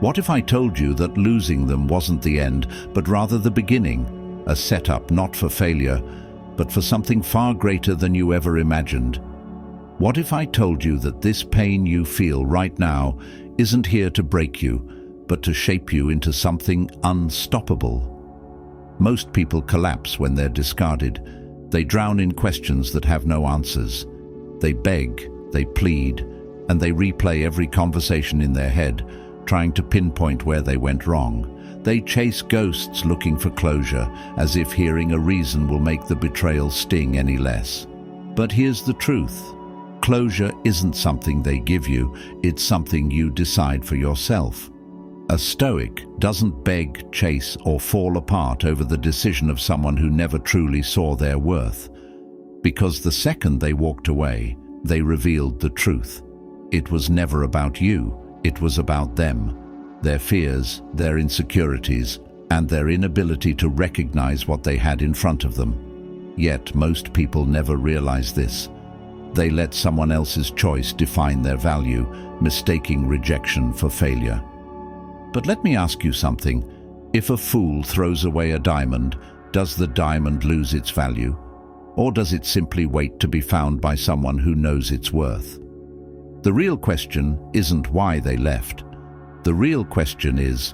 What if I told you that losing them wasn't the end, but rather the beginning, a setup not for failure, but for something far greater than you ever imagined? What if I told you that this pain you feel right now isn't here to break you, but to shape you into something unstoppable? Most people collapse when they're discarded. They drown in questions that have no answers. They beg, they plead, and they replay every conversation in their head, trying to pinpoint where they went wrong. They chase ghosts looking for closure, as if hearing a reason will make the betrayal sting any less. But here's the truth. Closure isn't something they give you, it's something you decide for yourself. A Stoic doesn't beg, chase, or fall apart over the decision of someone who never truly saw their worth. Because the second they walked away, they revealed the truth. It was never about you, it was about them, their fears, their insecurities, and their inability to recognize what they had in front of them. Yet most people never realize this. They let someone else's choice define their value, mistaking rejection for failure. But let me ask you something. If a fool throws away a diamond, does the diamond lose its value? Or does it simply wait to be found by someone who knows its worth? The real question isn't why they left. The real question is,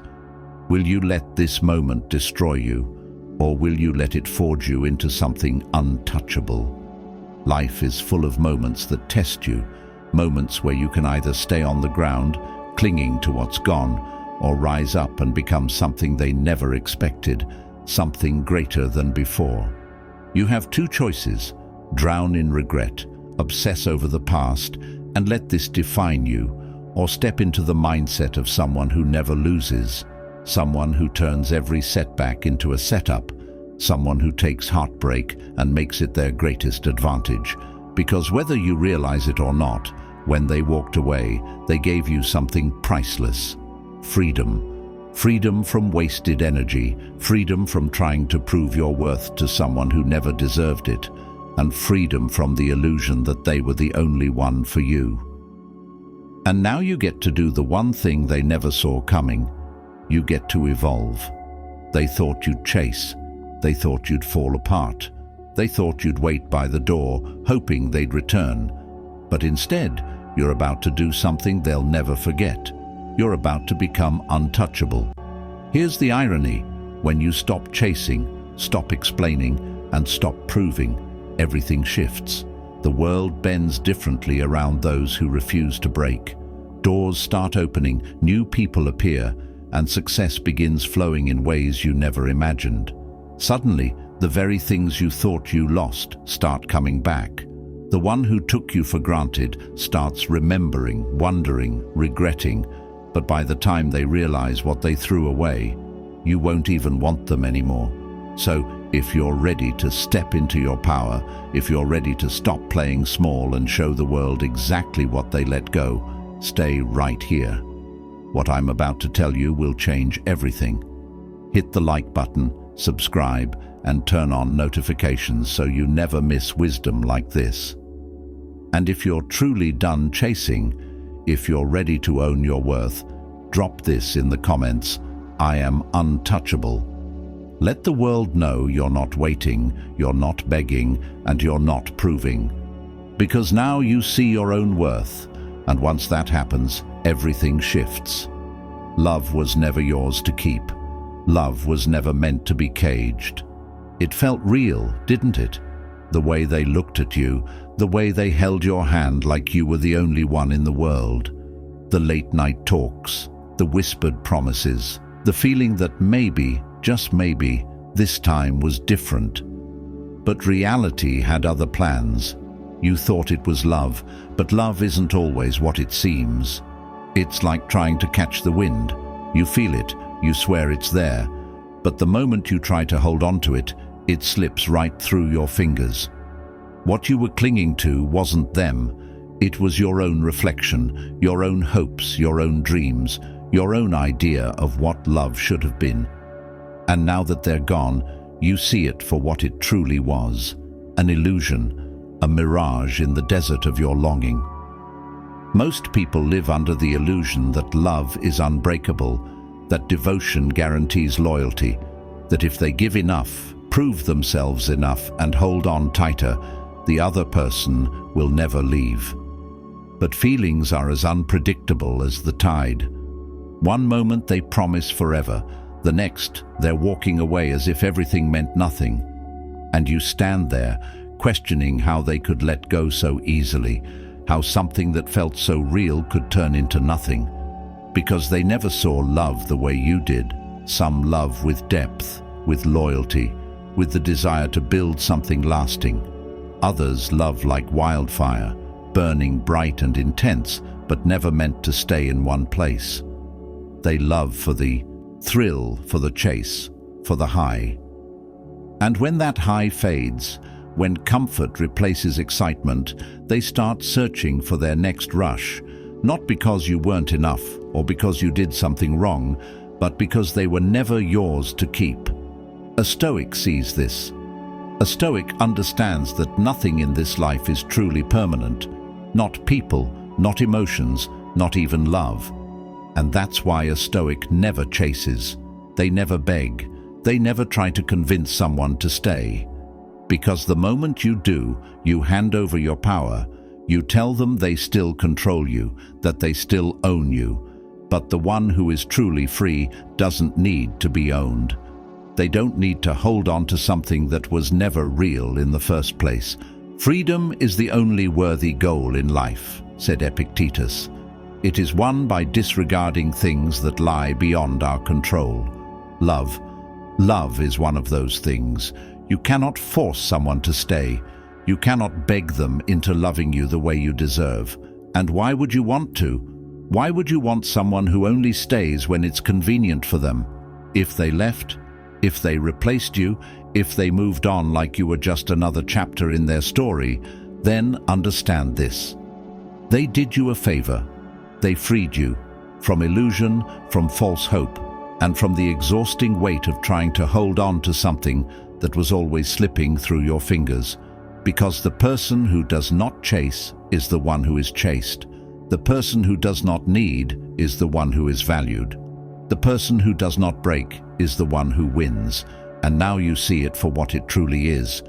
will you let this moment destroy you, or will you let it forge you into something untouchable? Life is full of moments that test you, moments where you can either stay on the ground, clinging to what's gone, or rise up and become something they never expected, something greater than before. You have two choices: drown in regret, obsess over the past, and let this define you, or step into the mindset of someone who never loses, someone who turns every setback into a setup, someone who takes heartbreak and makes it their greatest advantage. Because whether you realize it or not, when they walked away, they gave you something priceless. Freedom. Freedom from wasted energy, freedom from trying to prove your worth to someone who never deserved it, and freedom from the illusion that they were the only one for you. And now you get to do the one thing they never saw coming. You get to evolve. They thought you'd chase. They thought you'd fall apart. They thought you'd wait by the door, hoping they'd return. But instead, you're about to do something they'll never forget. You're about to become untouchable. Here's the irony. When you stop chasing, stop explaining, and stop proving, everything shifts. The world bends differently around those who refuse to break. Doors start opening, new people appear, and success begins flowing in ways you never imagined. Suddenly, the very things you thought you lost start coming back. The one who took you for granted starts remembering, wondering, regretting, but by the time they realize what they threw away, you won't even want them anymore. So, if you're ready to step into your power, if you're ready to stop playing small and show the world exactly what they let go, stay right here. What I'm about to tell you will change everything. Hit the like button, subscribe, and turn on notifications so you never miss wisdom like this. And if you're truly done chasing, if you're ready to own your worth, drop this in the comments: I am untouchable. Let the world know you're not waiting, you're not begging, and you're not proving. Because now you see your own worth, and once that happens, everything shifts. Love was never yours to keep. Love was never meant to be caged. It felt real, didn't it? The way they looked at you, the way they held your hand like you were the only one in the world. The late-night talks, the whispered promises, the feeling that maybe, just maybe, this time was different. But reality had other plans. You thought it was love, but love isn't always what it seems. It's like trying to catch the wind. You feel it, you swear it's there, but the moment you try to hold on to it, it slips right through your fingers. What you were clinging to wasn't them. It was your own reflection, your own hopes, your own dreams, your own idea of what love should have been. And now that they're gone, you see it for what it truly was: an illusion, a mirage in the desert of your longing. Most people live under the illusion that love is unbreakable, that devotion guarantees loyalty, that if they give enough, prove themselves enough, and hold on tighter, the other person will never leave. But feelings are as unpredictable as the tide. One moment they promise forever, the next they're walking away as if everything meant nothing. And you stand there, questioning how they could let go so easily, how something that felt so real could turn into nothing. Because they never saw love the way you did, some love with depth, with loyalty, with the desire to build something lasting. Others love like wildfire, burning bright and intense, but never meant to stay in one place. They love for the thrill, for the chase, for the high. And when that high fades, when comfort replaces excitement, they start searching for their next rush, not because you weren't enough or because you did something wrong, but because they were never yours to keep. A Stoic sees this. A Stoic understands that nothing in this life is truly permanent. Not people, not emotions, not even love. And that's why a Stoic never chases. They never beg. They never try to convince someone to stay. Because the moment you do, you hand over your power. You tell them they still control you, that they still own you. But the one who is truly free doesn't need to be owned. They don't need to hold on to something that was never real in the first place. Freedom is the only worthy goal in life, said Epictetus. It is won by disregarding things that lie beyond our control. Love. Love is one of those things. You cannot force someone to stay. You cannot beg them into loving you the way you deserve. And why would you want to? Why would you want someone who only stays when it's convenient for them? If they left, if they replaced you, if they moved on like you were just another chapter in their story, then understand this. They did you a favor. They freed you from illusion, from false hope, and from the exhausting weight of trying to hold on to something that was always slipping through your fingers. Because the person who does not chase is the one who is chased. The person who does not need is the one who is valued. The person who does not break is the one who wins. And now you see it for what it truly is.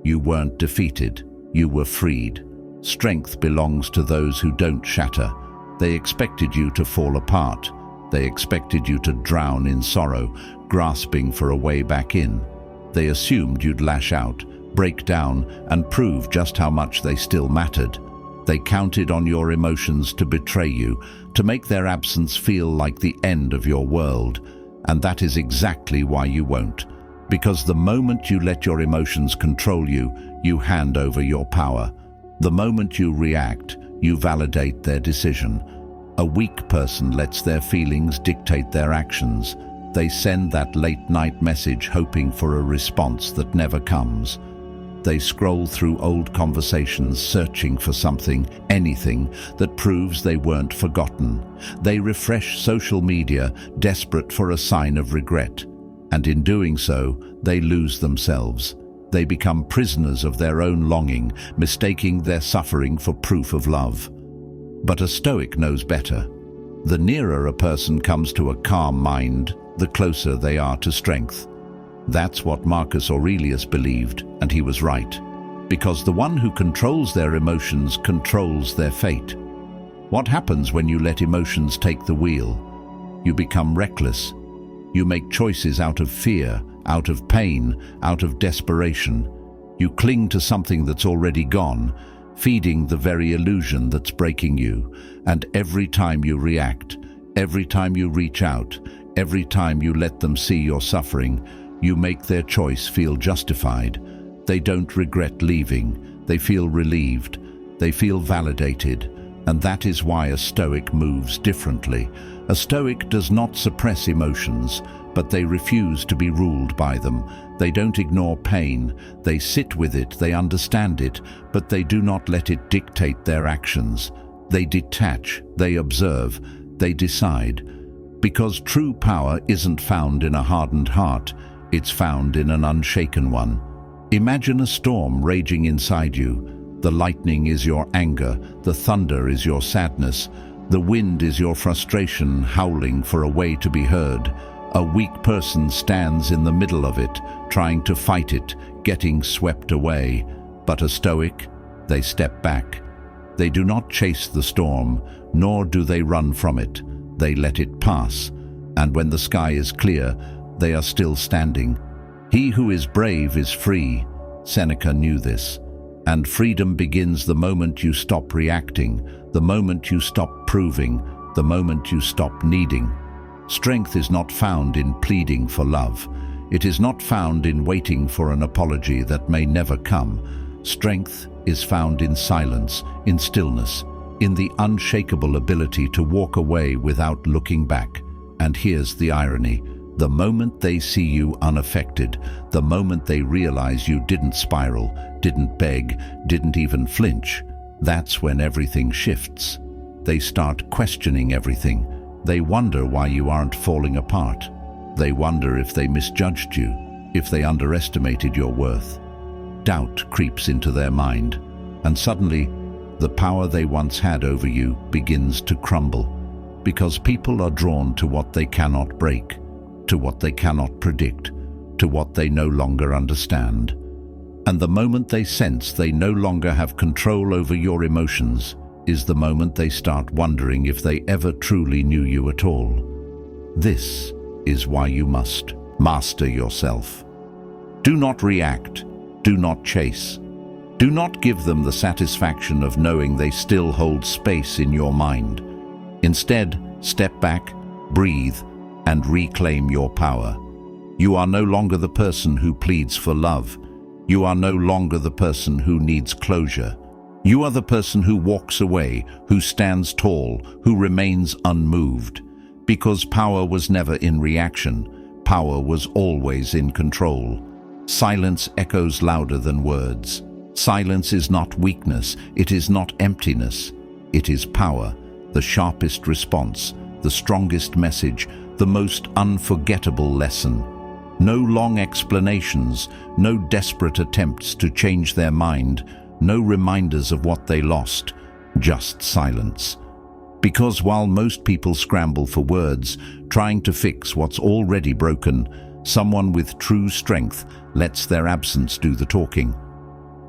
You weren't defeated. You were freed. Strength belongs to those who don't shatter. They expected you to fall apart. They expected you to drown in sorrow, grasping for a way back in. They assumed you'd lash out, break down, and prove just how much they still mattered. They counted on your emotions to betray you, to make their absence feel like the end of your world. And that is exactly why you won't. Because the moment you let your emotions control you, you hand over your power. The moment you react, you validate their decision. A weak person lets their feelings dictate their actions. They send that late-night message hoping for a response that never comes. They scroll through old conversations searching for something, anything, that proves they weren't forgotten. They refresh social media, desperate for a sign of regret. And in doing so, they lose themselves. They become prisoners of their own longing, mistaking their suffering for proof of love. But a Stoic knows better. The nearer a person comes to a calm mind, the closer they are to strength. That's what Marcus Aurelius believed, and he was right. Because the one who controls their emotions controls their fate. What happens when you let emotions take the wheel? You become reckless. You make choices out of fear, out of pain, out of desperation. You cling to something that's already gone, feeding the very illusion that's breaking you. And every time you react, every time you reach out, every time you let them see your suffering, you make their choice feel justified. They don't regret leaving. They feel relieved. They feel validated. And that is why a Stoic moves differently. A Stoic does not suppress emotions, but they refuse to be ruled by them. They don't ignore pain. They sit with it, they understand it, but they do not let it dictate their actions. They detach, they observe, they decide. Because true power isn't found in a hardened heart, it's found in an unshaken one. Imagine a storm raging inside you. The lightning is your anger, the thunder is your sadness, the wind is your frustration howling for a way to be heard. A weak person stands in the middle of it, trying to fight it, getting swept away. But a Stoic, they step back. They do not chase the storm, nor do they run from it. They let it pass, and when the sky is clear, they are still standing. He who is brave is free. Seneca knew this. And freedom begins the moment you stop reacting, the moment you stop proving, the moment you stop needing. Strength is not found in pleading for love. It is not found in waiting for an apology that may never come. Strength is found in silence, in stillness, in the unshakable ability to walk away without looking back. And here's the irony. The moment they see you unaffected, the moment they realize you didn't spiral, didn't beg, didn't even flinch, that's when everything shifts. They start questioning everything. They wonder why you aren't falling apart. They wonder if they misjudged you, if they underestimated your worth. Doubt creeps into their mind, and suddenly, the power they once had over you begins to crumble, because people are drawn to what they cannot break, to what they cannot predict, to what they no longer understand. And the moment they sense they no longer have control over your emotions is the moment they start wondering if they ever truly knew you at all. This is why you must master yourself. Do not react. Do not chase. Do not give them the satisfaction of knowing they still hold space in your mind. Instead, step back, breathe, and reclaim your power. You are no longer the person who pleads for love. You are no longer the person who needs closure. You are the person who walks away, who stands tall, who remains unmoved. Because power was never in reaction, power was always in control. Silence echoes louder than words. Silence is not weakness, it is not emptiness. It is power, the sharpest response, the strongest message, the most unforgettable lesson. No long explanations, no desperate attempts to change their mind, no reminders of what they lost, just silence. Because while most people scramble for words, trying to fix what's already broken, someone with true strength lets their absence do the talking.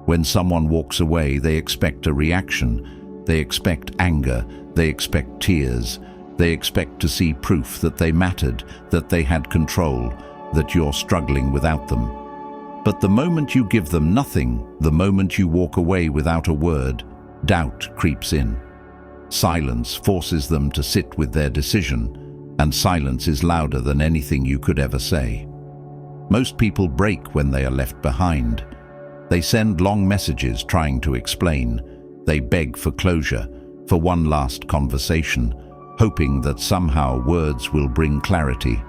When someone walks away, they expect a reaction. They expect anger, they expect tears. They expect to see proof that they mattered, that they had control, that you're struggling without them. But the moment you give them nothing, the moment you walk away without a word, doubt creeps in. Silence forces them to sit with their decision, and silence is louder than anything you could ever say. Most people break when they are left behind. They send long messages trying to explain. They beg for closure, for one last conversation, hoping that somehow words will bring clarity.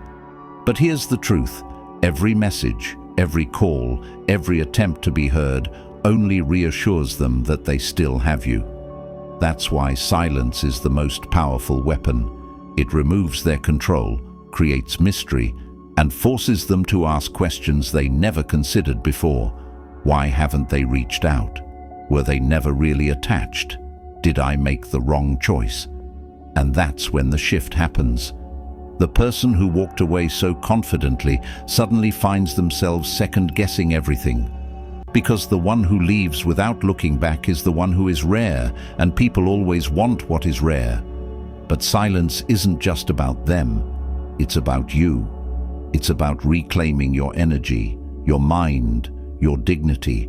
But here's the truth. Every message, every call, every attempt to be heard only reassures them that they still have you. That's why silence is the most powerful weapon. It removes their control, creates mystery, and forces them to ask questions they never considered before. Why haven't they reached out? Were they never really attached? Did I make the wrong choice? And that's when the shift happens. The person who walked away so confidently suddenly finds themselves second-guessing everything. Because the one who leaves without looking back is the one who is rare, and people always want what is rare. But silence isn't just about them. It's about you. It's about reclaiming your energy, your mind, your dignity.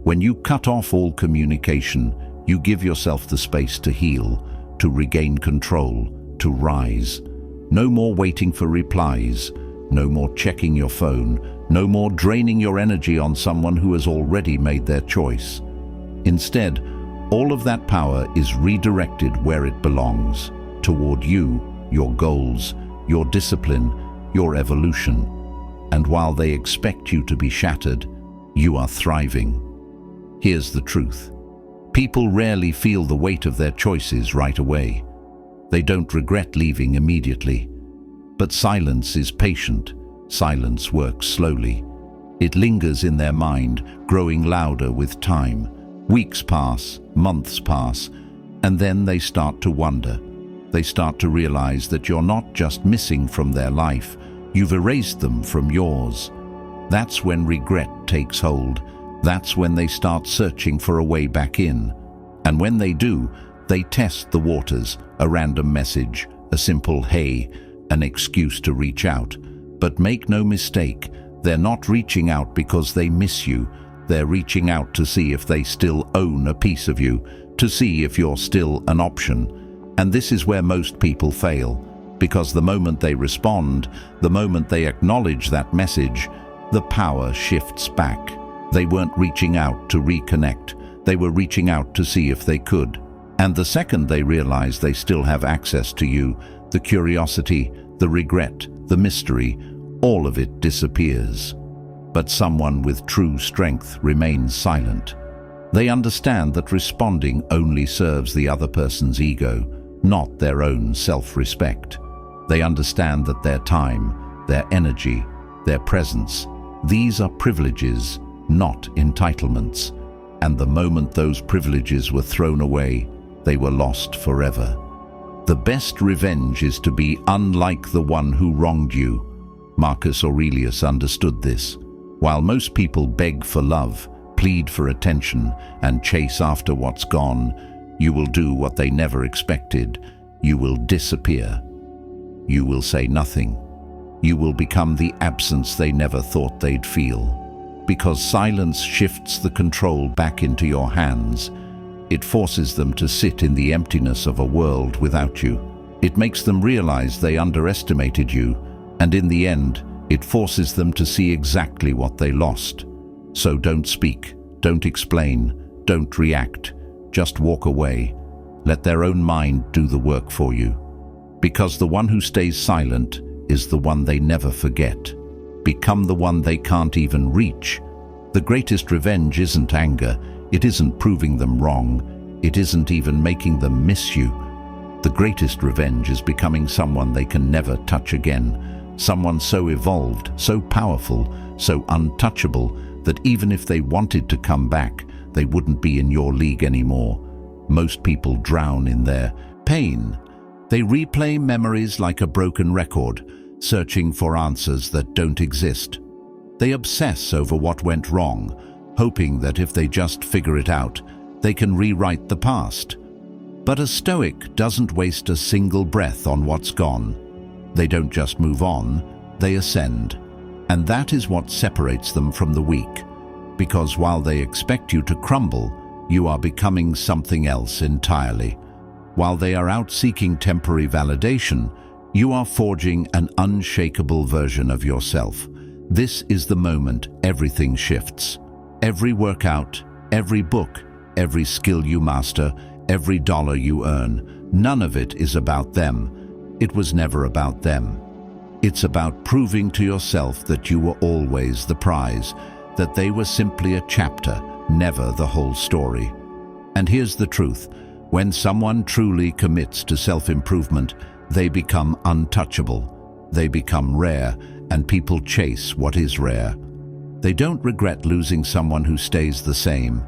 When you cut off all communication, you give yourself the space to heal, to regain control, to rise. No more waiting for replies, no more checking your phone, no more draining your energy on someone who has already made their choice. Instead, all of that power is redirected where it belongs, toward you, your goals, your discipline, your evolution. And while they expect you to be shattered, you are thriving. Here's the truth. People rarely feel the weight of their choices right away. They don't regret leaving immediately. But silence is patient. Silence works slowly. It lingers in their mind, growing louder with time. Weeks pass, months pass, and then they start to wonder. They start to realize that you're not just missing from their life, you've erased them from yours. That's when regret takes hold. That's when they start searching for a way back in. And when they do, they test the waters, a random message, a simple hey, an excuse to reach out. But make no mistake, they're not reaching out because they miss you. They're reaching out to see if they still own a piece of you, to see if you're still an option. And this is where most people fail, because the moment they respond, the moment they acknowledge that message, the power shifts back. They weren't reaching out to reconnect. They were reaching out to see if they could. And the second they realize they still have access to you, the curiosity, the regret, the mystery, all of it disappears. But someone with true strength remains silent. They understand that responding only serves the other person's ego, not their own self-respect. They understand that their time, their energy, their presence, these are privileges, not entitlements. And the moment those privileges were thrown away, they were lost forever. The best revenge is to be unlike the one who wronged you. Marcus Aurelius understood this. While most people beg for love, plead for attention, and chase after what's gone, you will do what they never expected. You will disappear. You will say nothing. You will become the absence they never thought they'd feel. Because silence shifts the control back into your hands. It forces them to sit in the emptiness of a world without you. It makes them realize they underestimated you, and in the end, it forces them to see exactly what they lost. So don't speak, don't explain, don't react. Just walk away. Let their own mind do the work for you. Because the one who stays silent is the one they never forget. Become the one they can't even reach. The greatest revenge isn't anger. It isn't proving them wrong. It isn't even making them miss you. The greatest revenge is becoming someone they can never touch again. Someone so evolved, so powerful, so untouchable that even if they wanted to come back, they wouldn't be in your league anymore. Most people drown in their pain. They replay memories like a broken record, searching for answers that don't exist. They obsess over what went wrong, hoping that if they just figure it out, they can rewrite the past. But a Stoic doesn't waste a single breath on what's gone. They don't just move on, they ascend. And that is what separates them from the weak. Because while they expect you to crumble, you are becoming something else entirely. While they are out seeking temporary validation, you are forging an unshakable version of yourself. This is the moment everything shifts. Every workout, every book, every skill you master, every dollar you earn, none of it is about them. It was never about them. It's about proving to yourself that you were always the prize, that they were simply a chapter, never the whole story. And here's the truth. When someone truly commits to self-improvement, they become untouchable. They become rare, and people chase what is rare. They don't regret losing someone who stays the same.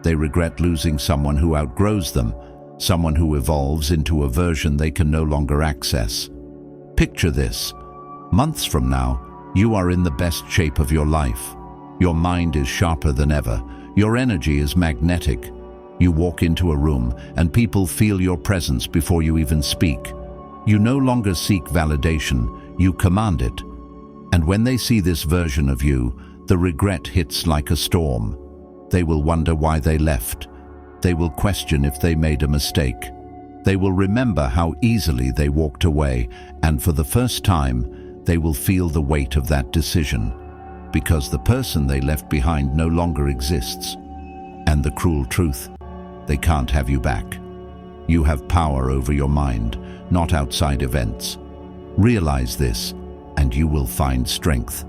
They regret losing someone who outgrows them, someone who evolves into a version they can no longer access. Picture this. Months from now, you are in the best shape of your life. Your mind is sharper than ever. Your energy is magnetic. You walk into a room and people feel your presence before you even speak. You no longer seek validation, you command it. And when they see this version of you, the regret hits like a storm. They will wonder why they left. They will question if they made a mistake. They will remember how easily they walked away, and for the first time, they will feel the weight of that decision, because the person they left behind no longer exists. And the cruel truth, they can't have you back. You have power over your mind, not outside events. Realize this, and you will find strength.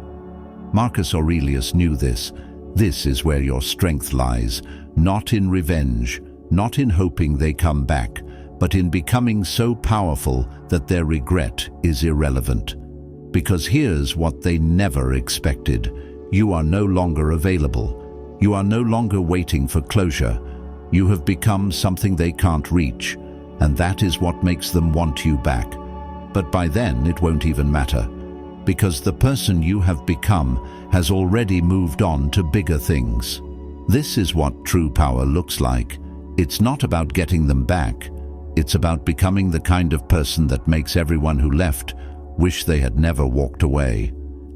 Marcus Aurelius knew this. This is where your strength lies, not in revenge, not in hoping they come back, but in becoming so powerful that their regret is irrelevant. Because here's what they never expected. You are no longer available. You are no longer waiting for closure. You have become something they can't reach, and that is what makes them want you back. But by then it won't even matter, because the person you have become has already moved on to bigger things. This is what true power looks like. It's not about getting them back. It's about becoming the kind of person that makes everyone who left wish they had never walked away.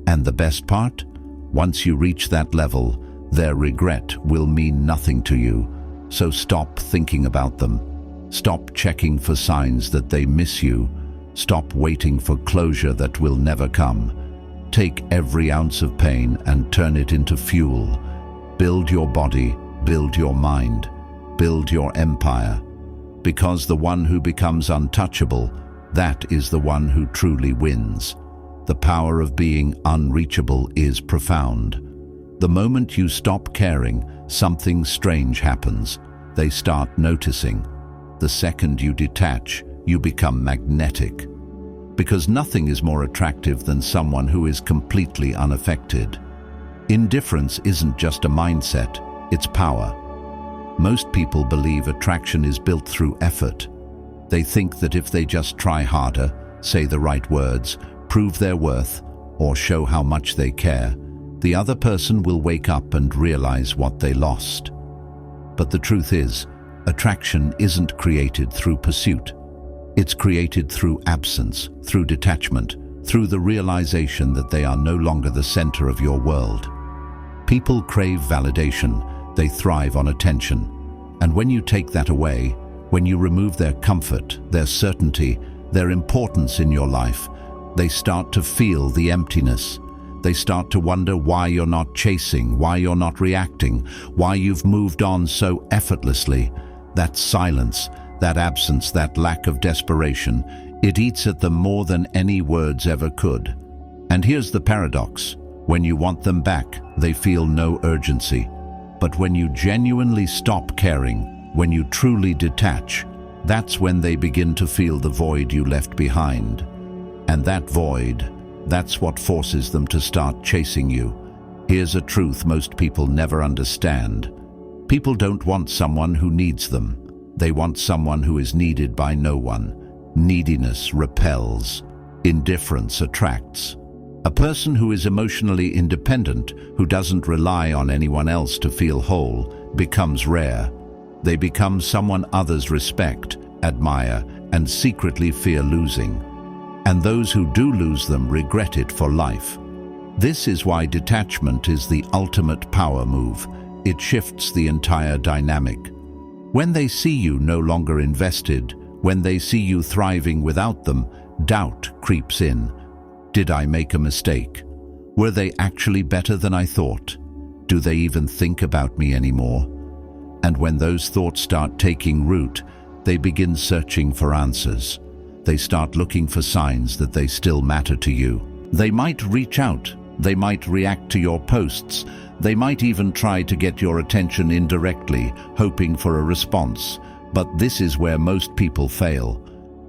And the best part? Once you reach that level, their regret will mean nothing to you. So stop thinking about them. Stop checking for signs that they miss you. Stop waiting for closure that will never come. Take every ounce of pain and turn it into fuel. Build your body, build your mind, build your empire. Because the one who becomes untouchable, that is the one who truly wins. The power of being unreachable is profound. The moment you stop caring, something strange happens. They start noticing. The second you detach, you become magnetic. Because nothing is more attractive than someone who is completely unaffected. Indifference isn't just a mindset, it's power. Most people believe attraction is built through effort. They think that if they just try harder, say the right words, prove their worth, or show how much they care, the other person will wake up and realize what they lost. But the truth is, attraction isn't created through pursuit. It's created through absence, through detachment, through the realization that they are no longer the center of your world. People crave validation. They thrive on attention. And when you take that away, when you remove their comfort, their certainty, their importance in your life, they start to feel the emptiness. They start to wonder why you're not chasing, why you're not reacting, why you've moved on so effortlessly. That silence, that absence, that lack of desperation, it eats at them more than any words ever could. And here's the paradox. When you want them back, they feel no urgency. But when you genuinely stop caring, when you truly detach, that's when they begin to feel the void you left behind. And that void, that's what forces them to start chasing you. Here's a truth most people never understand. People don't want someone who needs them. They want someone who is needed by no one. Neediness repels. Indifference attracts. A person who is emotionally independent, who doesn't rely on anyone else to feel whole, becomes rare. They become someone others respect, admire, and secretly fear losing. And those who do lose them regret it for life. This is why detachment is the ultimate power move. It shifts the entire dynamic. When they see you no longer invested, when they see you thriving without them, doubt creeps in. Did I make a mistake? Were they actually better than I thought? Do they even think about me anymore? And when those thoughts start taking root, they begin searching for answers. They start looking for signs that they still matter to you. They might reach out. They might react to your posts. They might even try to get your attention indirectly, hoping for a response. But this is where most people fail.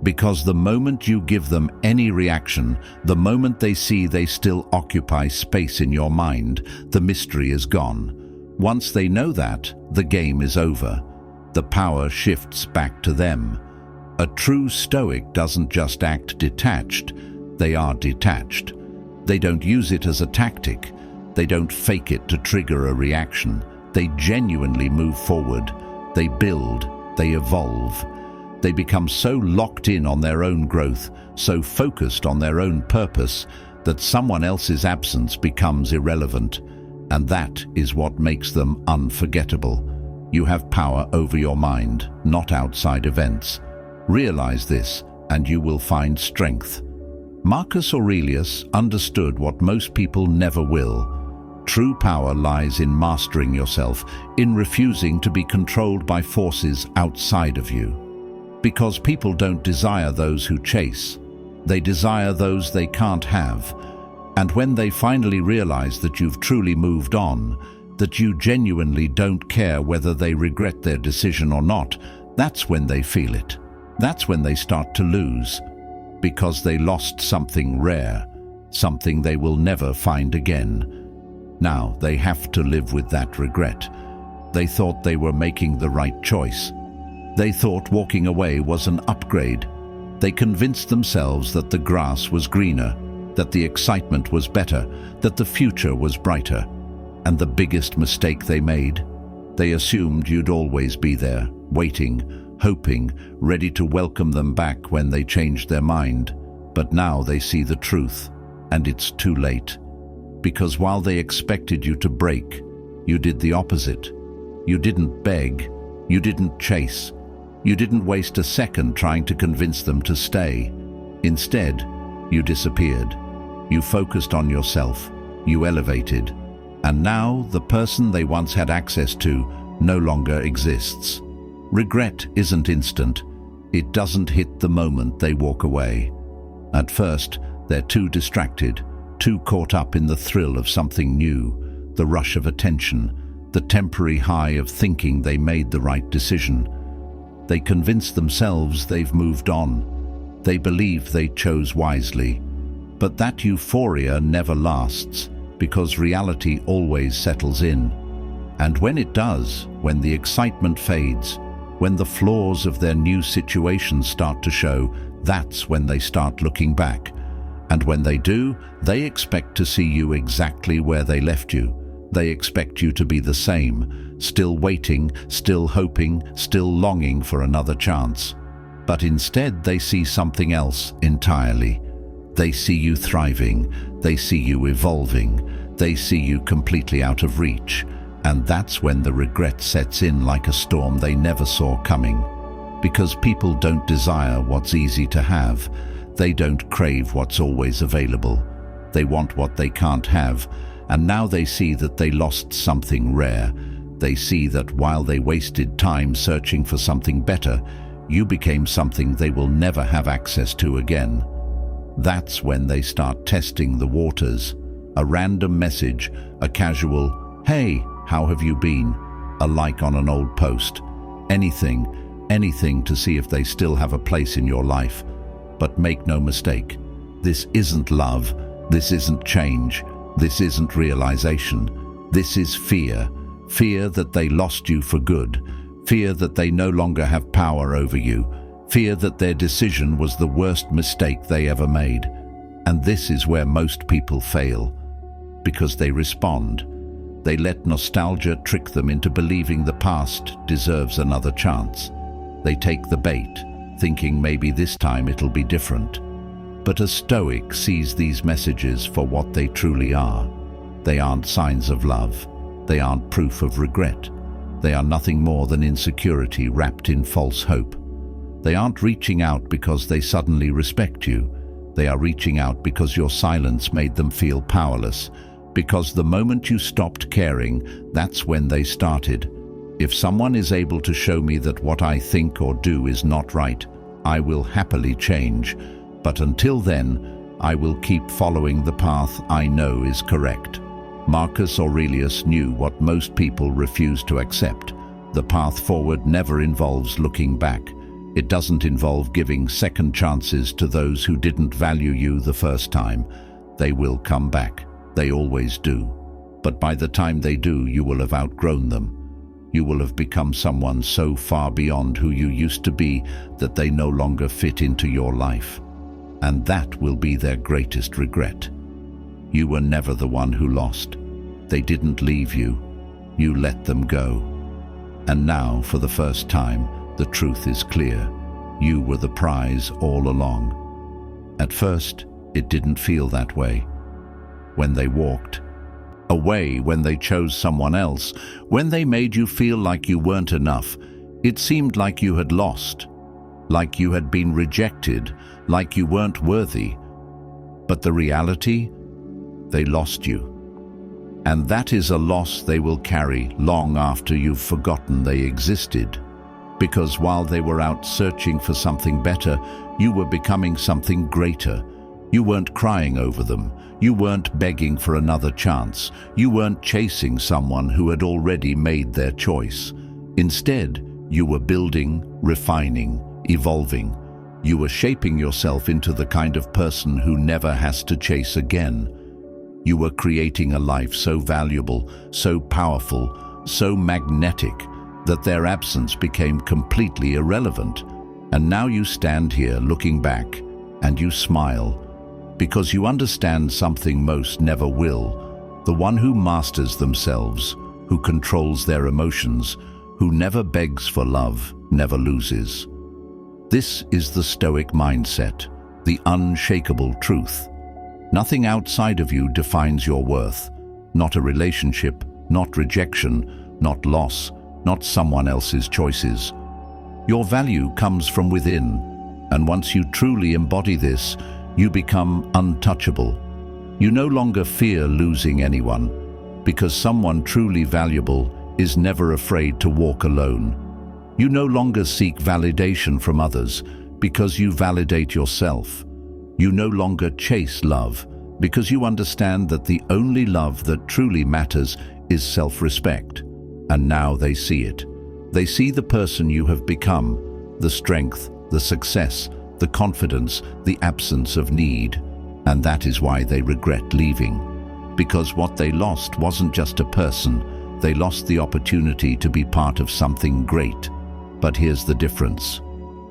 Because the moment you give them any reaction, the moment they see they still occupy space in your mind, the mystery is gone. Once they know that, the game is over. The power shifts back to them. A true Stoic doesn't just act detached, they are detached. They don't use it as a tactic. They don't fake it to trigger a reaction. They genuinely move forward. They build. They evolve. They become so locked in on their own growth, so focused on their own purpose, that someone else's absence becomes irrelevant. And that is what makes them unforgettable. You have power over your mind, not outside events. Realize this, and you will find strength. Marcus Aurelius understood what most people never will. True power lies in mastering yourself, in refusing to be controlled by forces outside of you. Because people don't desire those who chase. They desire those they can't have. And when they finally realize that you've truly moved on, that you genuinely don't care whether they regret their decision or not, that's when they feel it. That's when they start to lose. Because they lost something rare, something they will never find again. Now they have to live with that regret. They thought they were making the right choice. They thought walking away was an upgrade. They convinced themselves that the grass was greener, that the excitement was better, that the future was brighter. And the biggest mistake they made? They assumed you'd always be there, waiting, hoping, ready to welcome them back when they changed their mind. But now they see the truth, and it's too late. Because while they expected you to break, you did the opposite. You didn't beg, you didn't chase, you didn't waste a second trying to convince them to stay. Instead, you disappeared. You focused on yourself, you elevated, and now the person they once had access to no longer exists. Regret isn't instant. It doesn't hit the moment they walk away. At first, they're too distracted, too caught up in the thrill of something new, the rush of attention, the temporary high of thinking they made the right decision. They convince themselves they've moved on. They believe they chose wisely. But that euphoria never lasts, because reality always settles in. And when it does, when the excitement fades, when the flaws of their new situation start to show, that's when they start looking back. And when they do, they expect to see you exactly where they left you. They expect you to be the same, still waiting, still hoping, still longing for another chance. But instead they see something else entirely. They see you thriving, they see you evolving, they see you completely out of reach. And that's when the regret sets in like a storm they never saw coming. Because people don't desire what's easy to have. They don't crave what's always available. They want what they can't have. And now they see that they lost something rare. They see that while they wasted time searching for something better, you became something they will never have access to again. That's when they start testing the waters. A random message, a casual, "Hey, how have you been?" A like on an old post. Anything to see if they still have a place in your life. But make no mistake, this isn't love, this isn't change, this isn't realization. This is fear. Fear that they lost you for good. Fear that they no longer have power over you. Fear that their decision was the worst mistake they ever made. And this is where most people fail. Because they respond. They let nostalgia trick them into believing the past deserves another chance. They take the bait, thinking maybe this time it'll be different. But a Stoic sees these messages for what they truly are. They aren't signs of love. They aren't proof of regret. They are nothing more than insecurity wrapped in false hope. They aren't reaching out because they suddenly respect you. They are reaching out because your silence made them feel powerless. Because the moment you stopped caring, that's when they started. If someone is able to show me that what I think or do is not right, I will happily change. But until then, I will keep following the path I know is correct. Marcus Aurelius knew what most people refuse to accept. The path forward never involves looking back. It doesn't involve giving second chances to those who didn't value you the first time. They will come back. They always do. But by the time they do, you will have outgrown them. You will have become someone so far beyond who you used to be that they no longer fit into your life. And that will be their greatest regret. You were never the one who lost. They didn't leave you. You let them go. And now, for the first time, the truth is clear. You were the prize all along. At first, it didn't feel that way. When they walked away, when they chose someone else, when they made you feel like you weren't enough, it seemed like you had lost, like you had been rejected, like you weren't worthy. But the reality, they lost you. And that is a loss they will carry long after you've forgotten they existed. Because while they were out searching for something better, you were becoming something greater. You weren't crying over them. You weren't begging for another chance. You weren't chasing someone who had already made their choice. Instead, you were building, refining, evolving. You were shaping yourself into the kind of person who never has to chase again. You were creating a life so valuable, so powerful, so magnetic that their absence became completely irrelevant. And now you stand here looking back, and you smile, because you understand something most never will. The one who masters themselves, who controls their emotions, who never begs for love, never loses. This is the Stoic mindset, the unshakable truth. Nothing outside of you defines your worth. Not a relationship, not rejection, not loss, not someone else's choices. Your value comes from within, and once you truly embody this, you become untouchable. You no longer fear losing anyone, because someone truly valuable is never afraid to walk alone. You no longer seek validation from others, because you validate yourself. You no longer chase love, because you understand that the only love that truly matters is self-respect. And now they see it. They see the person you have become, the strength, the success, the confidence, the absence of need. And that is why they regret leaving. Because what they lost wasn't just a person, they lost the opportunity to be part of something great. But here's the difference.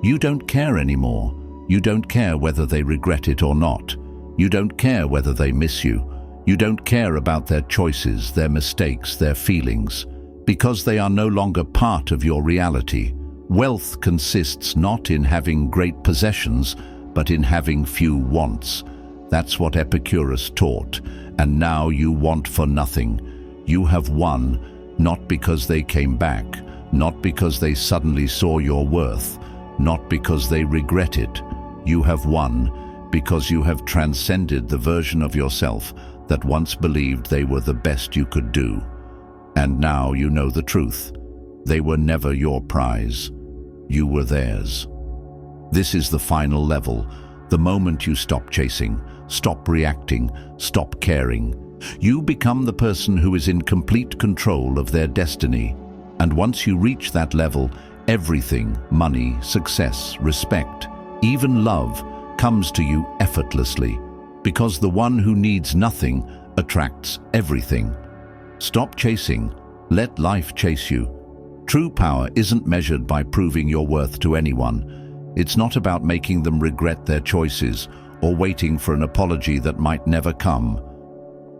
You don't care anymore. You don't care whether they regret it or not. You don't care whether they miss you. You don't care about their choices, their mistakes, their feelings, because they are no longer part of your reality. Wealth consists not in having great possessions, but in having few wants. That's what Epicurus taught, and now you want for nothing. You have won, not because they came back, not because they suddenly saw your worth, not because they regret it. You have won because you have transcended the version of yourself that once believed they were the best you could do. And now you know the truth. They were never your prize. You were theirs. This is the final level, the moment you stop chasing, stop reacting, stop caring. You become the person who is in complete control of their destiny. And once you reach that level, everything, money, success, respect, even love, comes to you effortlessly, because the one who needs nothing attracts everything. Stop chasing. Let life chase you. True power isn't measured by proving your worth to anyone. It's not about making them regret their choices or waiting for an apology that might never come.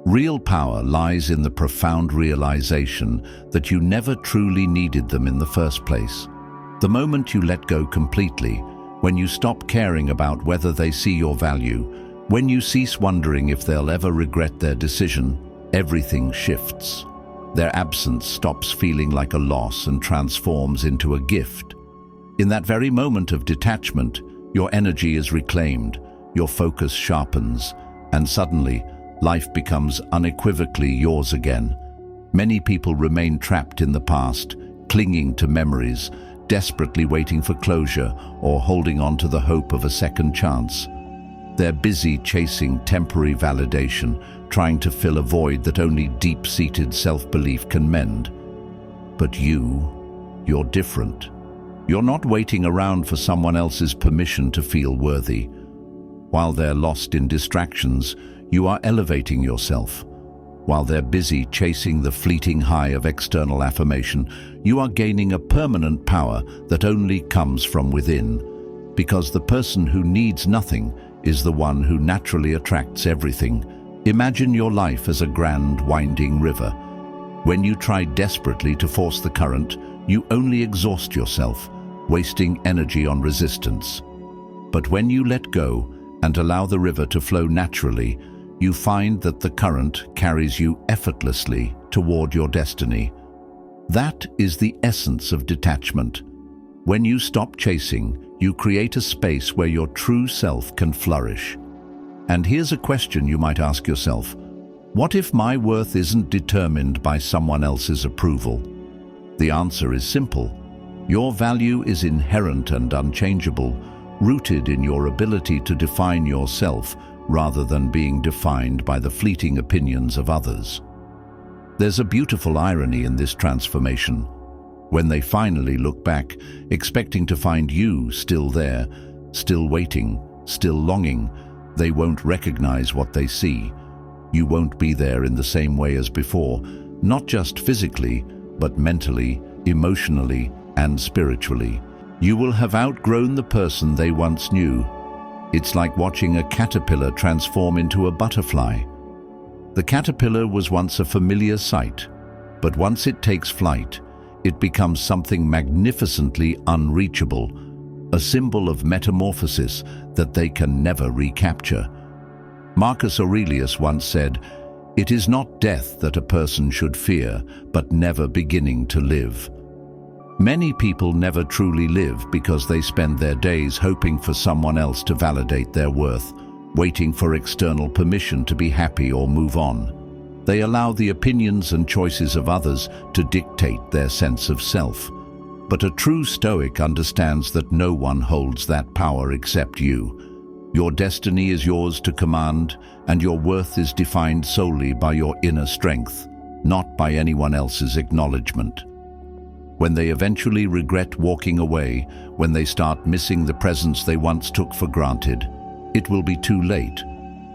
Real power lies in the profound realization that you never truly needed them in the first place. The moment you let go completely, when you stop caring about whether they see your value, when you cease wondering if they'll ever regret their decision, everything shifts. Their absence stops feeling like a loss and transforms into a gift. In that very moment of detachment, your energy is reclaimed, your focus sharpens, and suddenly, life becomes unequivocally yours again. Many people remain trapped in the past, clinging to memories, desperately waiting for closure or holding on to the hope of a second chance. They're busy chasing temporary validation, trying to fill a void that only deep-seated self-belief can mend. But you're different. You're not waiting around for someone else's permission to feel worthy. While they're lost in distractions, you are elevating yourself. While they're busy chasing the fleeting high of external affirmation, you are gaining a permanent power that only comes from within. Because the person who needs nothing is the one who naturally attracts everything. Imagine your life as a grand, winding river. When you try desperately to force the current, you only exhaust yourself, wasting energy on resistance. But when you let go and allow the river to flow naturally, you find that the current carries you effortlessly toward your destiny. That is the essence of detachment. When you stop chasing, you create a space where your true self can flourish. And here's a question you might ask yourself. What if my worth isn't determined by someone else's approval? The answer is simple. Your value is inherent and unchangeable, rooted in your ability to define yourself rather than being defined by the fleeting opinions of others. There's a beautiful irony in this transformation. When they finally look back, expecting to find you still there, still waiting, still longing, they won't recognize what they see. You won't be there in the same way as before, not just physically, but mentally, emotionally, and spiritually. You will have outgrown the person they once knew. It's like watching a caterpillar transform into a butterfly. The caterpillar was once a familiar sight, but once it takes flight, it becomes something magnificently unreachable, a symbol of metamorphosis that they can never recapture. Marcus Aurelius once said, "It is not death that a person should fear, but never beginning to live." Many people never truly live because they spend their days hoping for someone else to validate their worth, waiting for external permission to be happy or move on. They allow the opinions and choices of others to dictate their sense of self. But a true Stoic understands that no one holds that power except you. Your destiny is yours to command, and your worth is defined solely by your inner strength, not by anyone else's acknowledgement. When they eventually regret walking away, when they start missing the presence they once took for granted, it will be too late.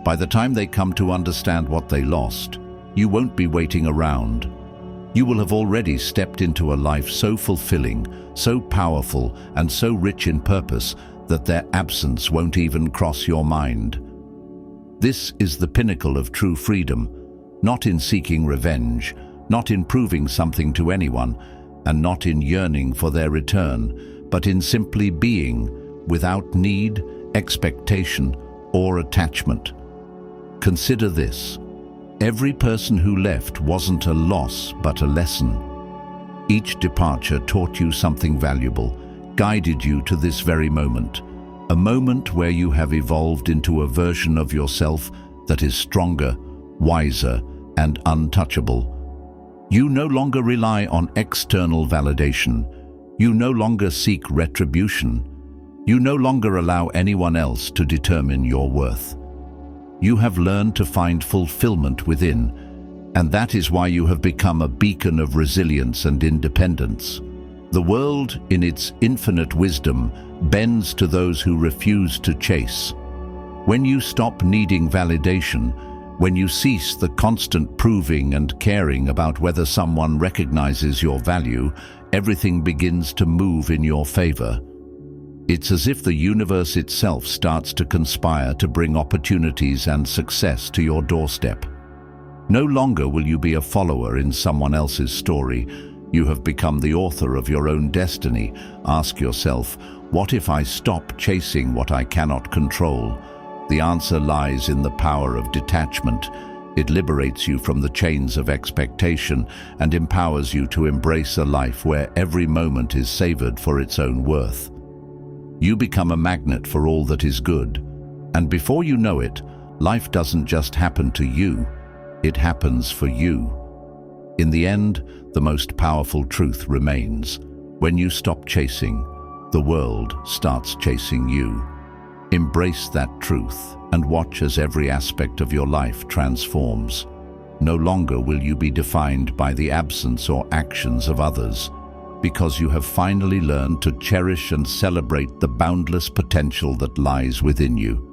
By the time they come to understand what they lost, you won't be waiting around. You will have already stepped into a life so fulfilling, so powerful, and so rich in purpose that their absence won't even cross your mind. This is the pinnacle of true freedom, not in seeking revenge, not in proving something to anyone, and not in yearning for their return, but in simply being, without need, expectation, or attachment. Consider this. Every person who left wasn't a loss, but a lesson. Each departure taught you something valuable, guided you to this very moment, a moment where you have evolved into a version of yourself that is stronger, wiser, and untouchable. You no longer rely on external validation. You no longer seek retribution. You no longer allow anyone else to determine your worth. You have learned to find fulfillment within, and that is why you have become a beacon of resilience and independence. The world, in its infinite wisdom, bends to those who refuse to chase. When you stop needing validation, when you cease the constant proving and caring about whether someone recognizes your value, everything begins to move in your favor. It's as if the universe itself starts to conspire to bring opportunities and success to your doorstep. No longer will you be a follower in someone else's story. You have become the author of your own destiny. Ask yourself, what if I stop chasing what I cannot control? The answer lies in the power of detachment. It liberates you from the chains of expectation and empowers you to embrace a life where every moment is savored for its own worth. You become a magnet for all that is good, and before you know it, life doesn't just happen to you, it happens for you. In the end, the most powerful truth remains. When you stop chasing, the world starts chasing you. Embrace that truth and watch as every aspect of your life transforms. No longer will you be defined by the absence or actions of others, because you have finally learned to cherish and celebrate the boundless potential that lies within you.